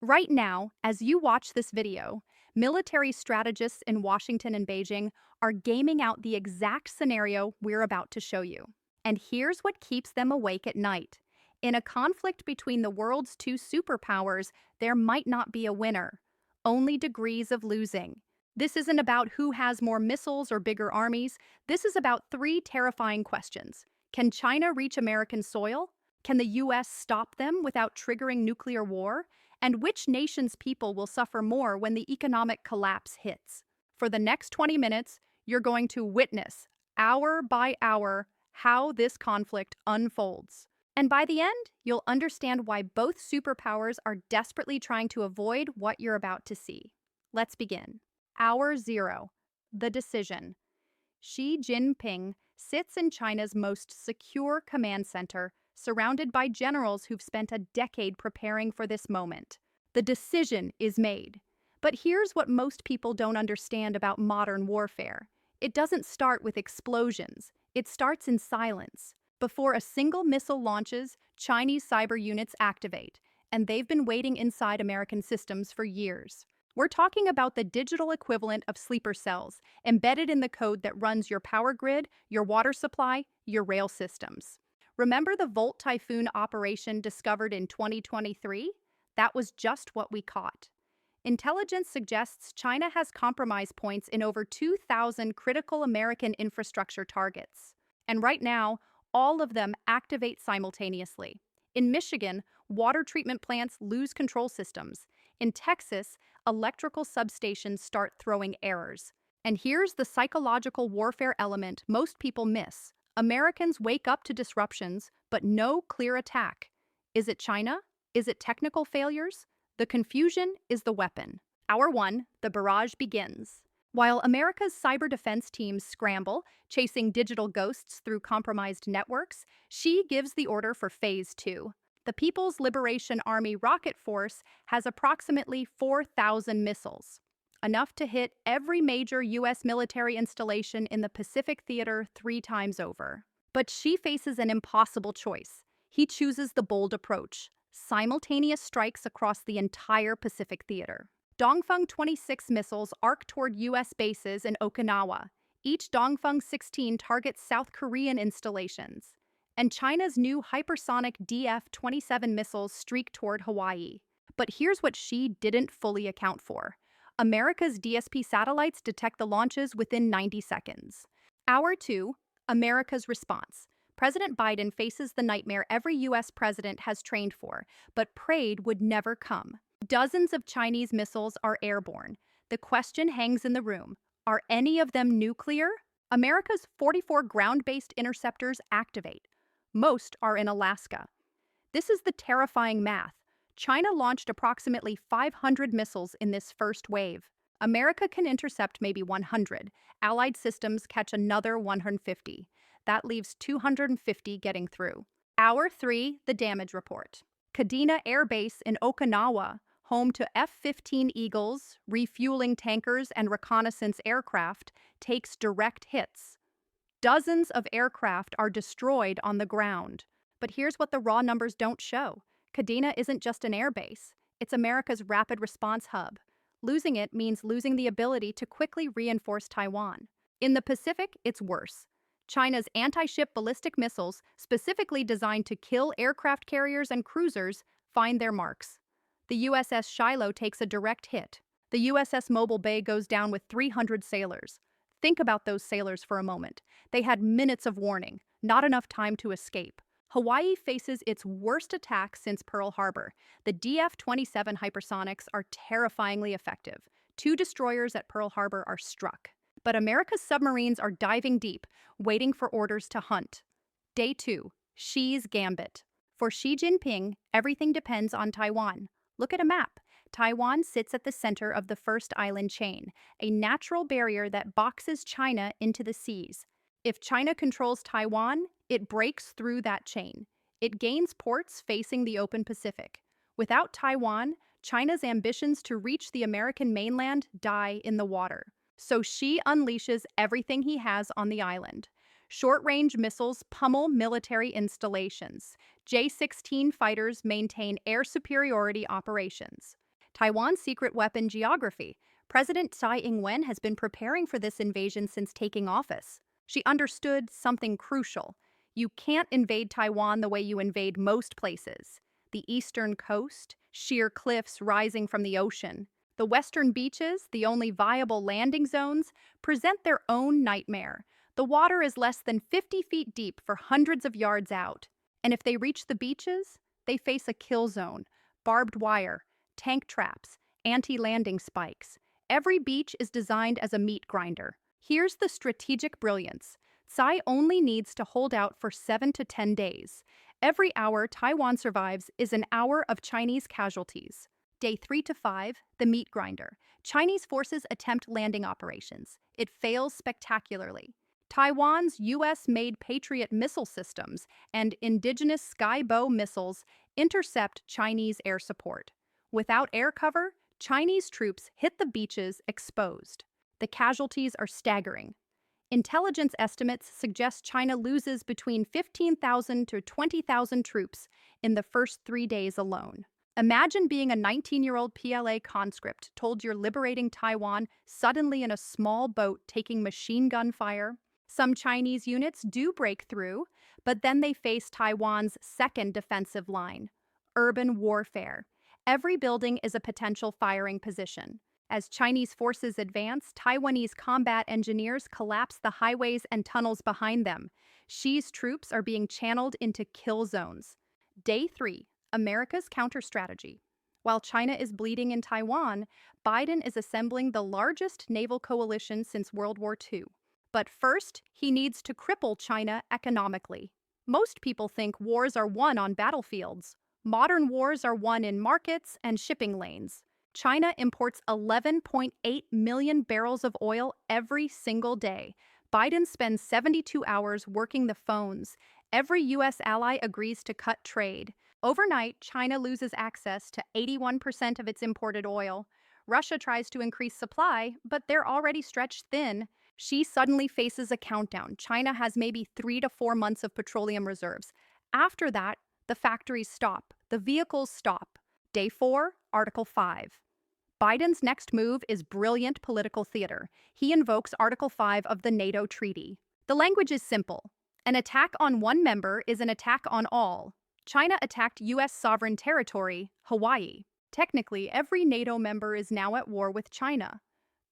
Right now, as you watch this video, military strategists in Washington and Beijing are gaming out the exact scenario we're about to show you. And here's what keeps them awake at night. In a conflict between the world's two superpowers, there might not be a winner, only degrees of losing. This isn't about who has more missiles or bigger armies. This is about three terrifying questions. Can China reach American soil? Can the US stop them without triggering nuclear war? And which nation's people will suffer more when the economic collapse hits? For the next 20 minutes, you're going to witness, hour by hour, how this conflict unfolds. And by the end, you'll understand why both superpowers are desperately trying to avoid what you're about to see. Let's begin. Hour 0. The decision. Xi Jinping sits in China's most secure command center, surrounded by generals who've spent a decade preparing for this moment. The decision is made. But here's what most people don't understand about modern warfare. It doesn't start with explosions. It starts in silence. Before a single missile launches, Chinese cyber units activate, and they've been waiting inside American systems for years. We're talking about the digital equivalent of sleeper cells, embedded in the code that runs your power grid, your water supply, your rail systems. Remember the Volt Typhoon operation discovered in 2023? That was just what we caught. Intelligence suggests China has compromise points in over 2,000 critical American infrastructure targets. And right now, all of them activate simultaneously. In Michigan, water treatment plants lose control systems. In Texas, electrical substations start throwing errors. And here's the psychological warfare element most people miss. Americans wake up to disruptions, but no clear attack. Is it China? Is it technical failures? The confusion is the weapon. Hour 1, the barrage begins. While America's cyber defense teams scramble, chasing digital ghosts through compromised networks, Xi gives the order for Phase 2. The People's Liberation Army rocket force has approximately 4,000 missiles, enough to hit every major U.S. military installation in the Pacific Theater 3 times over. But Xi faces an impossible choice. He chooses the bold approach: simultaneous strikes across the entire Pacific Theater. Dongfeng 26 missiles arc toward U.S. bases in Okinawa. Each Dongfeng 16 targets South Korean installations. And China's new hypersonic DF-27 missiles streak toward Hawaii. But here's what Xi didn't fully account for. America's DSP satellites detect the launches within 90 seconds. Hour 2, America's response. President Biden faces the nightmare every U.S. president has trained for, but prayed would never come. Dozens of Chinese missiles are airborne. The question hangs in the room. Are any of them nuclear? America's 44 ground-based interceptors activate. Most are in Alaska. This is the terrifying math. China launched approximately 500 missiles in this first wave. America can intercept maybe 100. Allied systems catch another 150. That leaves 250 getting through. Hour 3, the damage report. Kadena Air Base in Okinawa, home to F-15 Eagles, refueling tankers, and reconnaissance aircraft, takes direct hits. Dozens of aircraft are destroyed on the ground. But here's what the raw numbers don't show. Kadena isn't just an air base. It's America's rapid response hub. Losing it means losing the ability to quickly reinforce Taiwan. In the Pacific, it's worse. China's anti-ship ballistic missiles, specifically designed to kill aircraft carriers and cruisers, find their marks. The USS Shiloh takes a direct hit. The USS Mobile Bay goes down with 300 sailors. Think about those sailors for a moment. They had minutes of warning, not enough time to escape. Hawaii faces its worst attack since Pearl Harbor. The DF-27 hypersonics are terrifyingly effective. 2 destroyers at Pearl Harbor are struck. But America's submarines are diving deep, waiting for orders to hunt. Day 2, Xi's Gambit. For Xi Jinping, everything depends on Taiwan. Look at a map. Taiwan sits at the center of the first island chain, a natural barrier that boxes China into the seas. If China controls Taiwan, it breaks through that chain. It gains ports facing the open Pacific. Without Taiwan, China's ambitions to reach the American mainland die in the water. So Xi unleashes everything he has on the island. Short-range missiles pummel military installations. J-16 fighters maintain air superiority operations. Taiwan's secret weapon geography. President Tsai Ing-wen has been preparing for this invasion since taking office. She understood something crucial. You can't invade Taiwan the way you invade most places. The eastern coast, sheer cliffs rising from the ocean. The western beaches, the only viable landing zones, present their own nightmare. The water is less than 50 feet deep for hundreds of yards out. And if they reach the beaches, they face a kill zone, barbed wire, tank traps, anti-landing spikes. Every beach is designed as a meat grinder. Here's the strategic brilliance. Tsai only needs to hold out for 7 to 10 days. Every hour Taiwan survives is an hour of Chinese casualties. Day 3 to 5, the meat grinder. Chinese forces attempt landing operations. It fails spectacularly. Taiwan's US-made Patriot missile systems and indigenous Skybow missiles intercept Chinese air support. Without air cover, Chinese troops hit the beaches exposed. The casualties are staggering. Intelligence estimates suggest China loses between 15,000 to 20,000 troops in the first 3 days alone. Imagine being a 19-year-old PLA conscript told you're liberating Taiwan suddenly in a small boat taking machine gun fire. Some Chinese units do break through, but then they face Taiwan's second defensive line, urban warfare. Every building is a potential firing position. As Chinese forces advance, Taiwanese combat engineers collapse the highways and tunnels behind them. Xi's troops are being channeled into kill zones. Day 3, America's counter-strategy. While China is bleeding in Taiwan, Biden is assembling the largest naval coalition since World War II. But first, he needs to cripple China economically. Most people think wars are won on battlefields. Modern wars are won in markets and shipping lanes. China imports 11.8 million barrels of oil every single day. Biden spends 72 hours working the phones. Every U.S. ally agrees to cut trade. Overnight, China loses access to 81% of its imported oil. Russia tries to increase supply, but they're already stretched thin. Xi suddenly faces a countdown. China has maybe 3 to 4 months of petroleum reserves. After that, the factories stop. The vehicles stop. Day 4, Article 5. Biden's next move is brilliant political theater. He invokes Article 5 of the NATO treaty. The language is simple. An attack on one member is an attack on all. China attacked U.S. sovereign territory, Hawaii. Technically, every NATO member is now at war with China.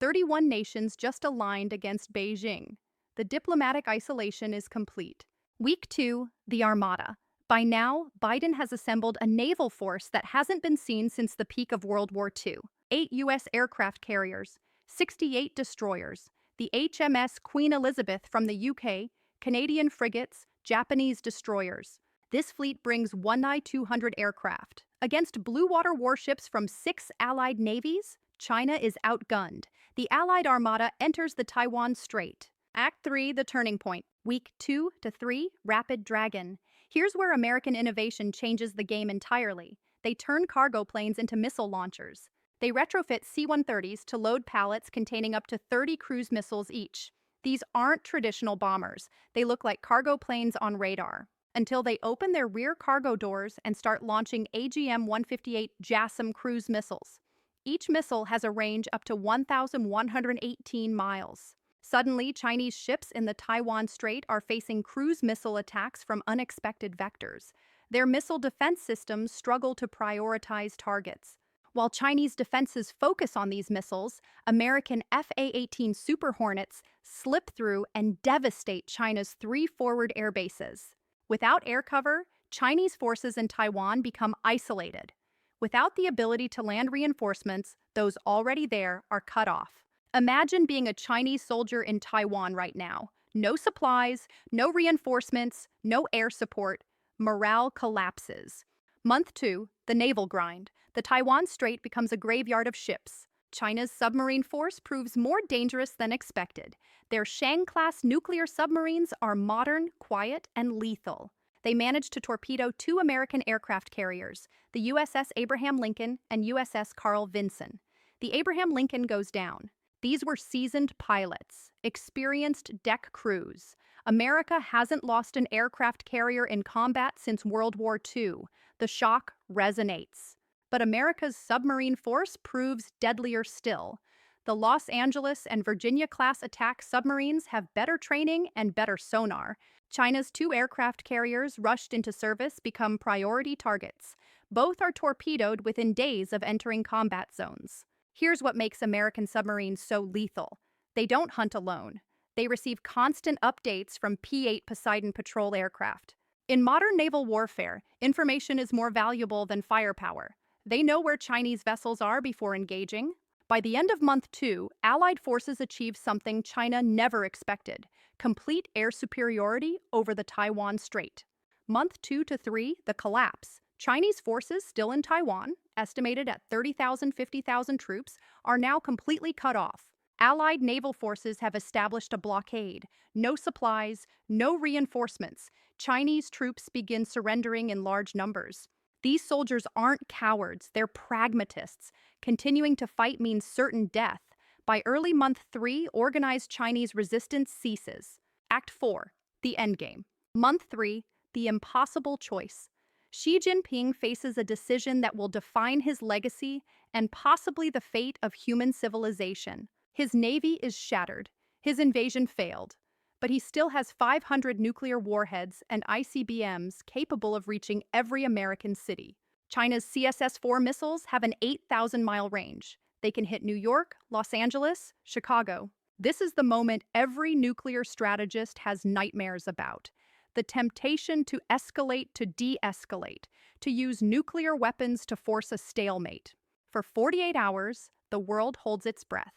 31 nations just aligned against Beijing. The diplomatic isolation is complete. Week 2, the Armada. By now, Biden has assembled a naval force that hasn't been seen since the peak of World War II. 8 U.S. aircraft carriers, 68 destroyers, the HMS Queen Elizabeth from the UK, Canadian frigates, Japanese destroyers. This fleet brings 200 aircraft. Against blue water warships from 6 allied navies, China is outgunned. The Allied Armada enters the Taiwan Strait. Act 3, the turning point. Week 2 to 3, Rapid Dragon. Here's where American innovation changes the game entirely. They turn cargo planes into missile launchers. They retrofit C-130s to load pallets containing up to 30 cruise missiles each. These aren't traditional bombers. They look like cargo planes on radar. Until they open their rear cargo doors and start launching AGM-158 JASSM cruise missiles. Each missile has a range up to 1,118 miles. Suddenly, Chinese ships in the Taiwan Strait are facing cruise missile attacks from unexpected vectors. Their missile defense systems struggle to prioritize targets. While Chinese defenses focus on these missiles, American F-A-18 Super Hornets slip through and devastate China's 3 forward air bases. Without air cover, Chinese forces in Taiwan become isolated. Without the ability to land reinforcements, those already there are cut off. Imagine being a Chinese soldier in Taiwan right now. No supplies, no reinforcements, no air support. Morale collapses. Month 2, the naval grind. The Taiwan Strait becomes a graveyard of ships. China's submarine force proves more dangerous than expected. Their Shang-class nuclear submarines are modern, quiet, and lethal. They managed to torpedo 2 American aircraft carriers, the USS Abraham Lincoln and USS Carl Vinson. The Abraham Lincoln goes down. These were seasoned pilots, experienced deck crews. America hasn't lost an aircraft carrier in combat since World War II. The shock resonates. But America's submarine force proves deadlier still. The Los Angeles and Virginia-class attack submarines have better training and better sonar. China's two aircraft carriers rushed into service become priority targets. Both are torpedoed within days of entering combat zones. Here's what makes American submarines so lethal. They don't hunt alone. They receive constant updates from P-8 Poseidon patrol aircraft. In modern naval warfare, information is more valuable than firepower. They know where Chinese vessels are before engaging. By the end of month 2, Allied forces achieved something China never expected: complete air superiority over the Taiwan Strait. Month 2 to 3, the collapse. Chinese forces still in Taiwan, estimated at 30,000, 50,000 troops, are now completely cut off. Allied naval forces have established a blockade. No supplies, no reinforcements. Chinese troops begin surrendering in large numbers. These soldiers aren't cowards, they're pragmatists. Continuing to fight means certain death. By early month 3, organized Chinese resistance ceases. Act 4, the endgame. Month 3, the impossible choice. Xi Jinping faces a decision that will define his legacy and possibly the fate of human civilization. His navy is shattered. His invasion failed. But he still has 500 nuclear warheads and ICBMs capable of reaching every American city. China's CSS-4 missiles have an 8,000-mile range. They can hit New York, Los Angeles, Chicago. This is the moment every nuclear strategist has nightmares about. The temptation to escalate to de-escalate, to use nuclear weapons to force a stalemate. For 48 hours, the world holds its breath.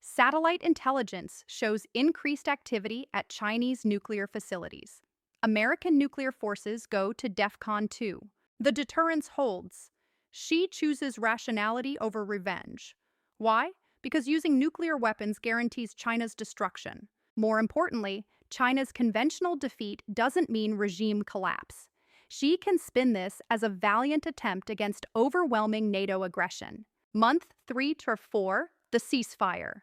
Satellite intelligence shows increased activity at Chinese nuclear facilities. American nuclear forces go to DEFCON 2. The deterrence holds. Xi chooses rationality over revenge. Why? Because using nuclear weapons guarantees China's destruction. More importantly, China's conventional defeat doesn't mean regime collapse. Xi can spin this as a valiant attempt against overwhelming NATO aggression. Month 3 to 4, the ceasefire.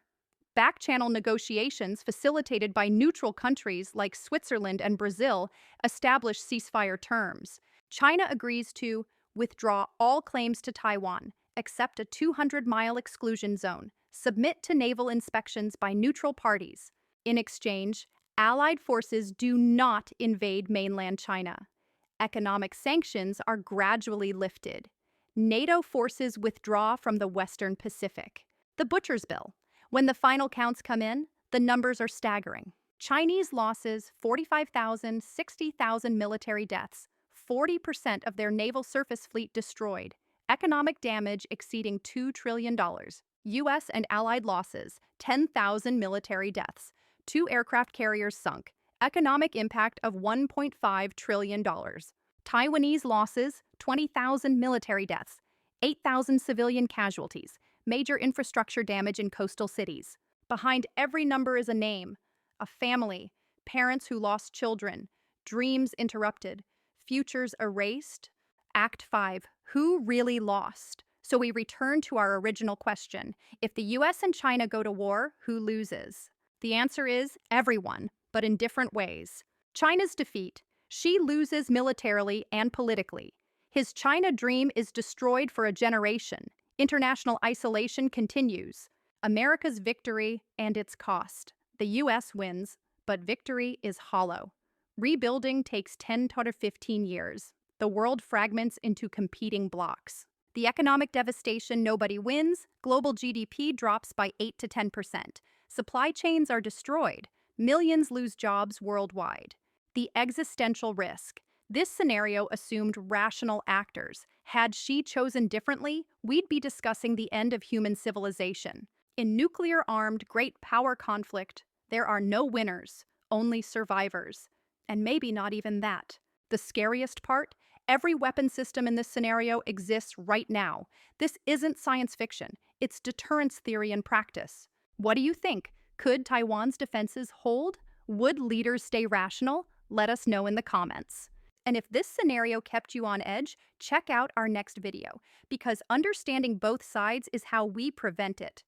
Back-channel negotiations facilitated by neutral countries like Switzerland and Brazil establish ceasefire terms. China agrees to withdraw all claims to Taiwan, accept a 200-mile exclusion zone, submit to naval inspections by neutral parties. In exchange, Allied forces do not invade mainland China. Economic sanctions are gradually lifted. NATO forces withdraw from the Western Pacific. The Butcher's Bill. When the final counts come in, the numbers are staggering. Chinese losses: 45,000, 60,000 military deaths, 40% of their naval surface fleet destroyed, economic damage exceeding $2 trillion. U.S. and Allied losses: 10,000 military deaths, 2 aircraft carriers sunk, economic impact of $1.5 trillion. Taiwanese losses: 20,000 military deaths, 8,000 civilian casualties, major infrastructure damage in coastal cities. Behind every number is a name, a family, parents who lost children, dreams interrupted, futures erased. Act 5, who really lost? So we return to our original question. If the US and China go to war, who loses? The answer is everyone, but in different ways. China's defeat. Xi loses militarily and politically. His China dream is destroyed for a generation. International isolation continues. America's victory and its cost. The U.S. wins, but victory is hollow. Rebuilding takes 10 to 15 years. The world fragments into competing blocks. The economic devastation: nobody wins. Global GDP drops by 8 to 10%. Supply chains are destroyed. Millions lose jobs worldwide. The existential risk. This scenario assumed rational actors. Had Xi chosen differently, we'd be discussing the end of human civilization. In nuclear-armed great power conflict, there are no winners, only survivors. And maybe not even that. The scariest part? Every weapon system in this scenario exists right now. This isn't science fiction. It's deterrence theory in practice. What do you think? Could Taiwan's defenses hold? Would leaders stay rational? Let us know in the comments. And if this scenario kept you on edge, check out our next video, because understanding both sides is how we prevent it.